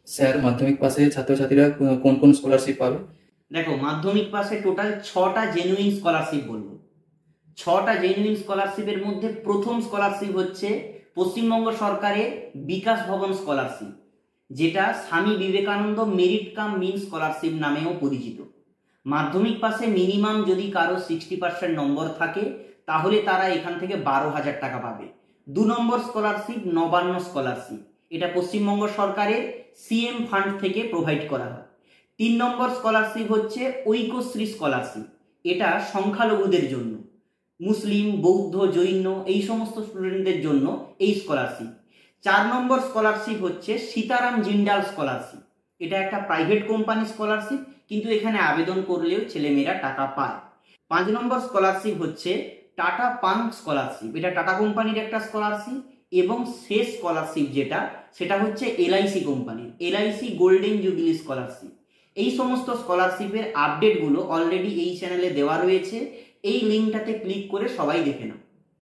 Sir, মাধ্যমিক পাশে ছাত্রছাত্রীরা কোন কোন স্কলারশিপ পাবে? দেখো, মাধ্যমিক পাশে টোটাল 6টা জেনুইন স্কলারশিপ বলবো। 6টা জেনুইন স্কলারশিপের মধ্যে প্রথম স্কলারশিপ হচ্ছে পশ্চিমবঙ্গ সরকারের বিকাশ ভবন স্কলারশিপ, যেটা Swami Vivekananda merit cum means scholarship নামেও পরিচিত। মাধ্যমিক পাশে মিনিমাম যদি কারো 60% নম্বর থাকে তাহলে তারা এখান থেকে 12,000 টাকা পাবে। 2 নম্বর স্কলারশিপ নবান্ন স্কলারশিপ, এটা পশ্চিমবঙ্গ সরকারের সিএম ফান্ড থেকে প্রোভাইড করা হয়। 3 নম্বর স্কলারশিপ হচ্ছে ঐক্যশ্রী স্কলারশিপ, এটা সংখ্যালঘুদের জন্য, মুসলিম, বৌদ্ধ, জৈন এই সমস্ত স্টুডেন্টদের জন্য এই স্কলারশিপ। 4 নম্বর স্কলারশিপ হচ্ছে সীতারাম জিন্দাল স্কলারশিপ, এটা একটা প্রাইভেট কোম্পানি স্কলারশিপ, কিন্তু এখানে আবেদন করলেও ছেলেমেয়েরা টাকা পায়। 5 নম্বর স্কলারশিপ হচ্ছে টাটা পান স্কলারশিপ, এটা টাটা কোম্পানির একটা স্কলারশিপ। এবং শেষ স্কলারশিপ যেটা, সেটা হচ্ছে এলআইসি কোম্পানির এলআইসি গোল্ডেন জুবিলি স্কলারশিপ। এই সমস্ত স্কলারশিপের আপডেটগুলো অলরেডি এই চ্যানেলে দেওয়া রয়েছে, এই লিঙ্কটাতে ক্লিক করে সবাই দেখে নাও।